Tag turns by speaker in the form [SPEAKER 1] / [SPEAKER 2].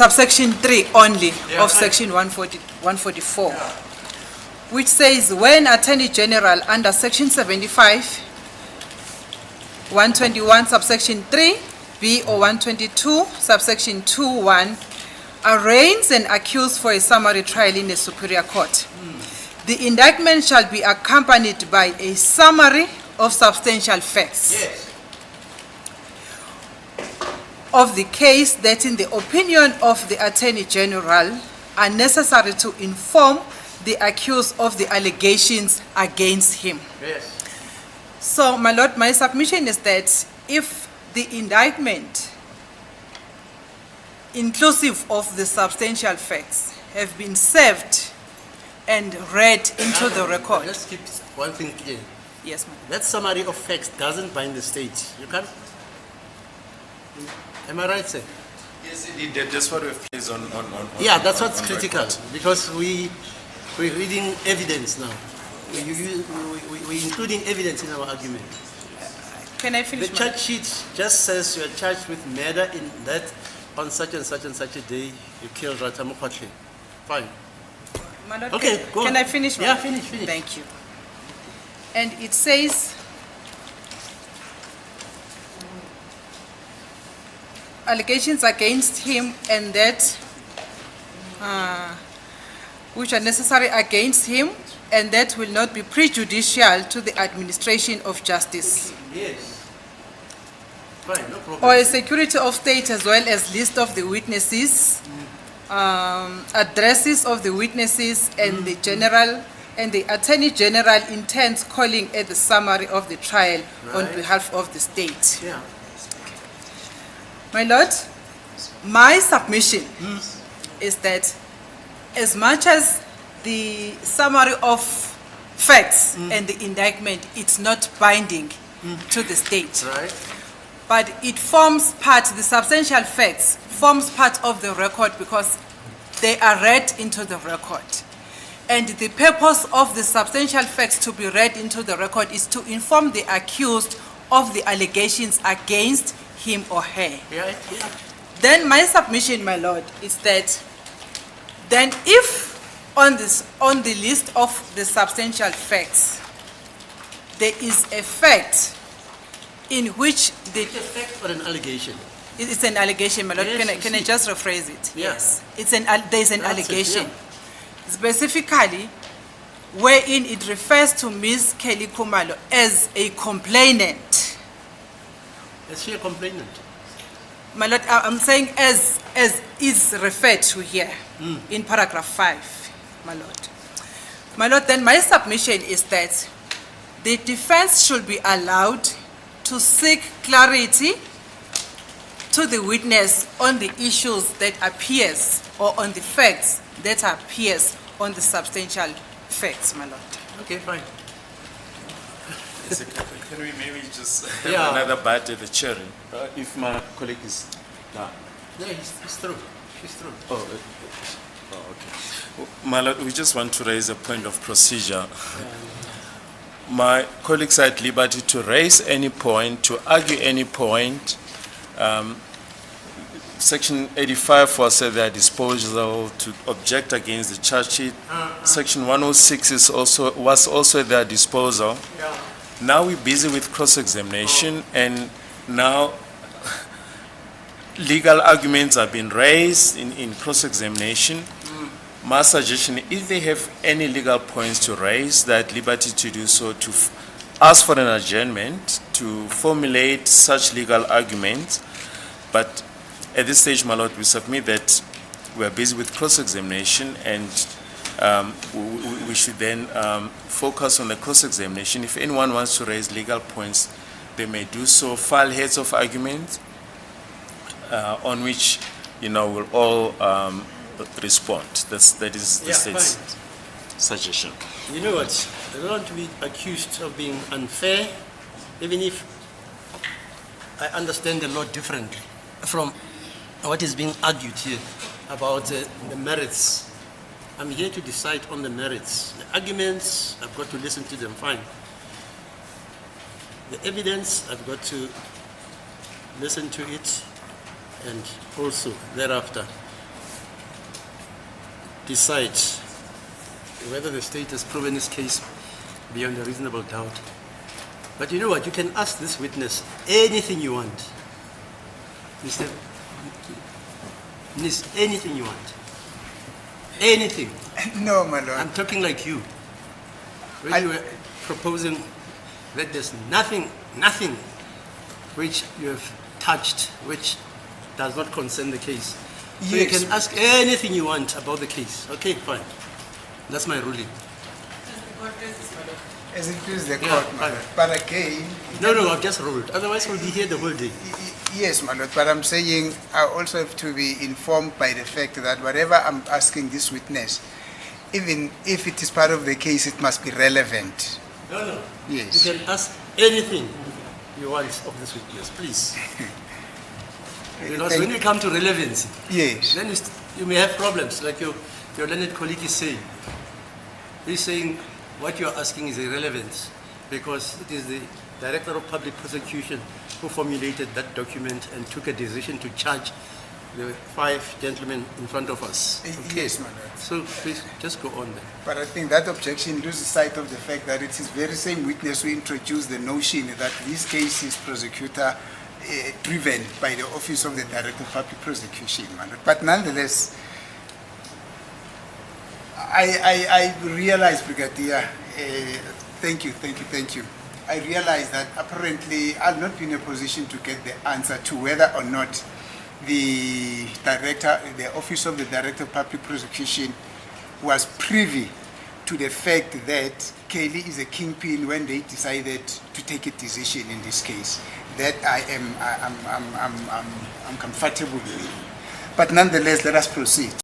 [SPEAKER 1] subsection 3 only of section 144, which says when Attorney General under section 75, 121 subsection 3B or 122 subsection 2(1) arraigns an accused for a summary trial in a superior court, the indictment shall be accompanied by a summary of substantial facts of the case that, in the opinion of the Attorney General, are necessary to inform the accused of the allegations against him.
[SPEAKER 2] Yes.
[SPEAKER 1] So, my Lord, my submission is that if the indictment, inclusive of the substantial facts, have been served and read into the record.
[SPEAKER 2] Let's keep one thing clear.
[SPEAKER 1] Yes, ma'am.
[SPEAKER 2] That summary of facts doesn't bind the state. You can't. Am I right, sir?
[SPEAKER 3] Yes, indeed. That's what we've placed on.
[SPEAKER 2] Yeah, that's what's
[SPEAKER 3] on
[SPEAKER 2] critical,
[SPEAKER 3] record.
[SPEAKER 2] because we're reading evidence now. We're including evidence in our argument.
[SPEAKER 1] Can I
[SPEAKER 2] The
[SPEAKER 1] finish?
[SPEAKER 2] charge sheet just says you are charged with murder in that on such and such a day you killed Ratha Mokgwatlhe. Fine.
[SPEAKER 1] My Lord,
[SPEAKER 2] Okay, go
[SPEAKER 1] can
[SPEAKER 2] on.
[SPEAKER 1] I finish?
[SPEAKER 2] Yeah,
[SPEAKER 1] ma'am?
[SPEAKER 2] finish.
[SPEAKER 1] Thank you. And it says, allegations against him and that which are necessary against him and that will not be prejudicial to the administration of justice,
[SPEAKER 2] Yes. Fine, no problem.
[SPEAKER 1] or a security of state, as well as list of the witnesses, addresses of the witnesses, and the Attorney General intends calling at the summary of the trial on
[SPEAKER 2] Right.
[SPEAKER 1] behalf of the state.
[SPEAKER 2] Yeah.
[SPEAKER 1] My Lord, my submission is that as much as the summary of facts and the indictment, it's not binding to the state,
[SPEAKER 2] Right.
[SPEAKER 1] but it forms part, the substantial facts forms part of the record because they are read into the record. And the purpose of the substantial facts to be read into the record is to inform the accused of the allegations against him or her.
[SPEAKER 2] Yeah. Yeah.
[SPEAKER 1] Then my submission, my Lord, is that then if on the list of the substantial facts, there is a fact in which the
[SPEAKER 2] It's a fact or an allegation.
[SPEAKER 1] it's an allegation, my Lord.
[SPEAKER 2] Yes,
[SPEAKER 1] Can I just rephrase it?
[SPEAKER 2] Yeah.
[SPEAKER 1] Yes. There's an
[SPEAKER 2] That's it,
[SPEAKER 1] allegation.
[SPEAKER 2] yeah.
[SPEAKER 1] Specifically, wherein it refers to Ms. Kelly Kumalo as a complainant.
[SPEAKER 2] Is she a complainant?
[SPEAKER 1] My Lord, I'm saying as is referred to here in paragraph 5, my Lord. My Lord, then my submission is that the defense should be allowed to seek clarity to the witness on the issues that appears or on the facts that appears on the substantial facts, my Lord.
[SPEAKER 2] Okay, fine.
[SPEAKER 3] Yes, can we maybe just have
[SPEAKER 2] Yeah.
[SPEAKER 3] another bite at the cherry? If my colleague is done.
[SPEAKER 2] Yeah, it's true. She's true.
[SPEAKER 3] Okay. My Lord, we just want to raise a point of procedure. My colleagues are at liberty to raise any point, to argue any point. Section 85 was at their disposal to object against the charge sheet. Section 106 was also at their disposal.
[SPEAKER 2] Yeah.
[SPEAKER 3] Now we're busy with cross-examination, and now legal arguments have been raised in cross-examination. My suggestion, if they have any legal points to raise, they're at liberty to do so, to ask for an adjournment, to formulate such legal arguments. But at this stage, my Lord, we submit that we are busy with cross-examination, and we should then focus on the cross-examination. If anyone wants to raise legal points, they may do so, file heads of argument, on which, we'll all respond. That is the
[SPEAKER 2] Yeah,
[SPEAKER 3] state's
[SPEAKER 2] fine.
[SPEAKER 3] suggestion.
[SPEAKER 2] You know what? I don't want to be accused of being unfair, even if I understand the law differently from what is being argued here about the merits. I'm here to decide on the merits. The arguments, I've got to listen to them, fine. The evidence, I've got to listen to it, and also thereafter decide whether the state has proven its case beyond a reasonable doubt. But you know what? You can ask this witness anything you want. Mr. Nis, anything you want. Anything.
[SPEAKER 4] No, my lord.
[SPEAKER 2] I'm talking like you. When you were proposing that there's nothing which you have touched which does not concern the case. So you
[SPEAKER 4] Yes.
[SPEAKER 2] can ask anything you want about the case. Okay, fine. That's my ruling.
[SPEAKER 4] As it is the
[SPEAKER 2] Yeah,
[SPEAKER 4] court, my
[SPEAKER 2] fine.
[SPEAKER 4] lord. But again,
[SPEAKER 2] No, I've just ruled. Otherwise, we'll be here the whole day.
[SPEAKER 4] yes, my lord. But I'm saying I also have to be informed by the fact that whatever I'm asking this witness, even if it is part of the case, it must be relevant.
[SPEAKER 2] No.
[SPEAKER 4] Yes.
[SPEAKER 2] You can ask anything you want of this witness, please. Because
[SPEAKER 4] Thank-
[SPEAKER 2] when you come to relevance,
[SPEAKER 4] Yes.
[SPEAKER 2] then you may have problems, like your learned colleague is saying. He's saying what you're asking is irrelevant because it is the Director of Public Prosecution who formulated that document and took a decision to charge the 5 gentlemen in front of us.
[SPEAKER 4] Yes, my lord.
[SPEAKER 2] So please, just go on then.
[SPEAKER 4] But I think that objection loses sight of the fact that it is very same witness who introduced the notion that this case is prosecutor driven by the Office of the Director of Public Prosecution. my lord. But nonetheless, I realize, Brigadier, thank you. I realize that apparently I'll not be in a position to get the answer to whether or not the Office of the Director of Public Prosecution was privy to the fact that Kelly is a kingpin when they decided to take a decision in this case. That I'm comfortable with. But nonetheless, let us proceed.